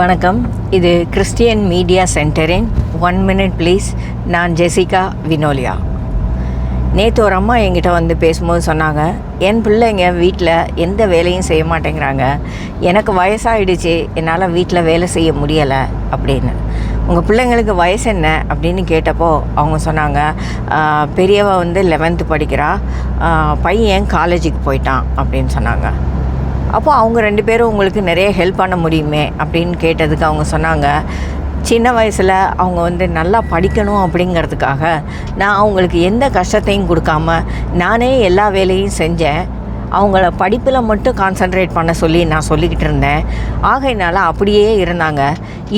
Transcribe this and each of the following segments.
வணக்கம். இது Christian media சென்டரின் 1 மினிட் ப்ளீஸ். நான் ஜெசிகா வினோலியா. நேற்று ஒரு அம்மா என்கிட்ட வந்து பேசும்போது சொன்னாங்க, என் பிள்ளைங்க வீட்டில் எந்த வேலையும் செய்ய மாட்டேங்கிறாங்க, எனக்கு வயசாகிடுச்சு, என்னால் வீட்டில் வேலை செய்ய முடியலை அப்படின்னு. உங்கள் பிள்ளைங்களுக்கு வயசு என்ன அப்படின்னு கேட்டப்போ அவங்க சொன்னாங்க, பெரியவ வந்து 11th படிக்கிறா, பையன் காலேஜுக்கு போயிட்டான் அப்படின்னு சொன்னாங்க. அப்போ அவங்க 2 பேரும் உங்களுக்கு நிறைய ஹெல்ப் பண்ண முடியுமே அப்படின்னு கேட்டதுக்கு அவங்க சொன்னாங்க, சின்ன வயசில் அவங்க வந்து நல்லா படிக்கணும் அப்படிங்கிறதுக்காக நான் அவங்களுக்கு எந்த கஷ்டத்தையும் கொடுக்காம நானே எல்லா வேலையும் செஞ்சேன். அவங்கள படிப்பில் மட்டும் கான்சன்ட்ரேட் பண்ண சொல்லி நான் சொல்லிக்கிட்டு இருந்தேன். ஆகையினால அப்படியே இருந்தாங்க.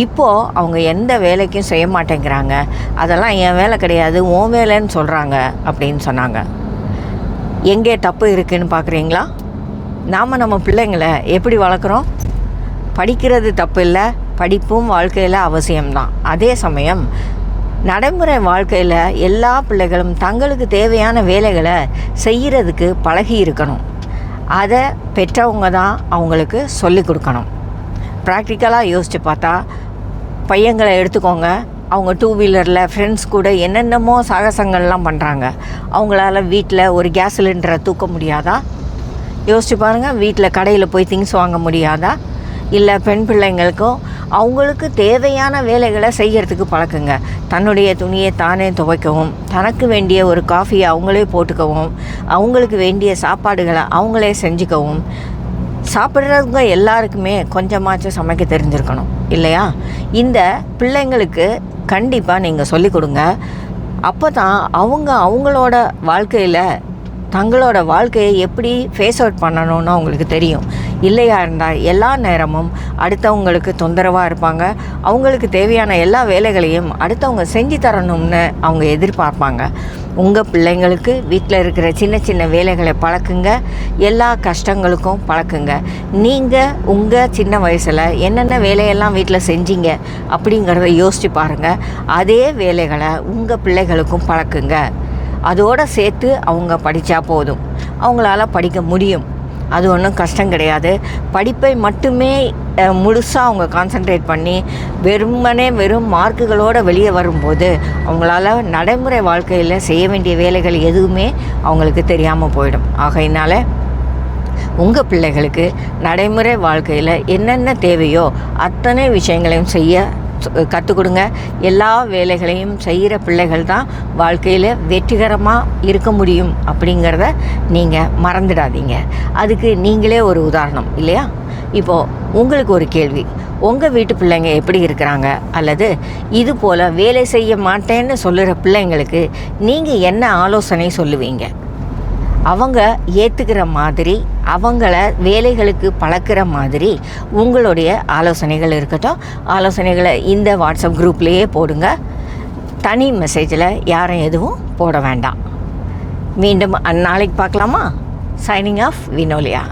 இப்போது அவங்க எந்த வேலைக்கும் செய்ய மாட்டேங்கிறாங்க. அதெல்லாம் என் வேலை கிடையாது, உன் வேலைன்னு சொல்கிறாங்க அப்படின்னு சொன்னாங்க. எங்கே தப்பு இருக்குதுன்னு பார்க்குறீங்களா? நாம் நம்ம பிள்ளைங்களை எப்படி வளர்க்குறோம்? படிக்கிறது தப்பு இல்லை, படிப்பும் வாழ்க்கையில் அவசியம்தான். அதே சமயம் நடைமுறை வாழ்க்கையில் எல்லா பிள்ளைகளும் தங்களுக்கு தேவையான வேலைகளை செய்கிறதுக்கு பழகி இருக்கணும். அதை பெற்றவங்க தான் அவங்களுக்கு சொல்லிக் கொடுக்கணும். ப்ராக்டிக்கலாக யோசித்து பார்த்தா பையங்களை எடுத்துக்கோங்க. அவங்க 2 வீலரில் ஃப்ரெண்ட்ஸ் கூட என்னென்னமோ சாகசங்கள்லாம் பண்ணுறாங்க. அவங்களால வீட்டில் ஒரு கேஸ் சிலிண்டரை தூக்க முடியாதா? யோசிச்சு பாருங்கள். வீட்டில் கடையில் போய் திங்ஸ் வாங்க முடியாதா? இல்லை பெண் பிள்ளைங்களுக்கும் அவங்களுக்கு தேவையான வேலைகளை செய்கிறதுக்கு பழக்குங்க. தன்னுடைய துணியை தானே துவைக்கவும், தனக்கு வேண்டிய ஒரு காஃபியை அவங்களே போட்டுக்கவும், அவங்களுக்கு வேண்டிய சாப்பாடுகளை அவங்களே செஞ்சுக்கவும். சாப்பிட்றவங்க எல்லாருக்குமே கொஞ்சமாச்சும் சமைக்க தெரிஞ்சிருக்கணும் இல்லையா? இந்த பிள்ளைங்களுக்கு கண்டிப்பாக நீங்கள் சொல்லிக் கொடுங்க. அப்போ தான் அவங்களோட வாழ்க்கையில் தங்களோட வாழ்க்கையை எப்படி ஃபேஸ் அவுட் பண்ணணும்னு அவங்களுக்கு தெரியும். இல்லையா இருந்தால் எல்லா நேரமும் அடுத்தவங்களுக்கு தொந்தரவாக இருப்பாங்க. அவங்களுக்கு தேவையான எல்லா வேலைகளையும் அடுத்தவங்க செஞ்சு தரணும்னு அவங்க எதிர்பார்ப்பாங்க. உங்கள் பிள்ளைங்களுக்கு வீட்டில் இருக்கிற சின்ன சின்ன வேலைகளை பழக்குங்க. எல்லா கஷ்டங்களுக்கும் பழக்குங்க. நீங்கள் உங்கள் சின்ன வயசில் என்னென்ன வேலையெல்லாம் வீட்டில் செஞ்சீங்க அப்படிங்கிறத யோசித்து பாருங்கள். அதே வேலைகளை உங்கள் பிள்ளைகளுக்கும் பழக்குங்க. அதோடு சேர்த்து அவங்க படித்தா போதும், அவங்களால படிக்க முடியும். அது ஒன்றும் கஷ்டம் கிடையாது. படிப்பை மட்டுமே முழுசாக அவங்க கான்சன்ட்ரேட் பண்ணி வெறும் மார்க்குகளோடு வெளியே வரும்போது அவங்களால நடைமுறை வாழ்க்கையில் செய்ய வேண்டிய வேலைகள் எதுவுமே அவங்களுக்கு தெரியாமல் போயிடும். ஆகையினால உங்கள் பிள்ளைகளுக்கு நடைமுறை வாழ்க்கையில் என்னென்ன தேவையோ அத்தனை விஷயங்களையும் செய்ய கற்றுக் கொடுங்க. எல்லா வேலைகளையும் செய்கிற பிள்ளைகள் தான் வாழ்க்கையில் வெற்றிகரமாக இருக்க முடியும் அப்படிங்கிறத நீங்கள் மறந்துடாதீங்க. அதுக்கு நீங்களே ஒரு உதாரணம் இல்லையா? இப்போது உங்களுக்கு ஒரு கேள்வி, உங்கள் வீட்டு பிள்ளைங்க எப்படி இருக்கிறாங்க? அல்லது இது போல் வேலை செய்ய மாட்டேன்னு சொல்லுகிற பிள்ளைங்களுக்கு நீங்கள் என்ன ஆலோசனை சொல்லுவீங்க? அவங்க ஏற்றுக்கிற மாதிரி, அவங்கள வேலைகளுக்கு பழக்கிற மாதிரி உங்களுடைய ஆலோசனைகள் இருக்கட்டும். ஆலோசனைகளை இந்த வாட்ஸ்அப் குரூப்லேயே போடுங்க. தனி மெசேஜில் யாரும் எதுவும் போட வேண்டாம். மீண்டும் நாளைக்கு பார்க்கலாமா? Signing off Vinolia.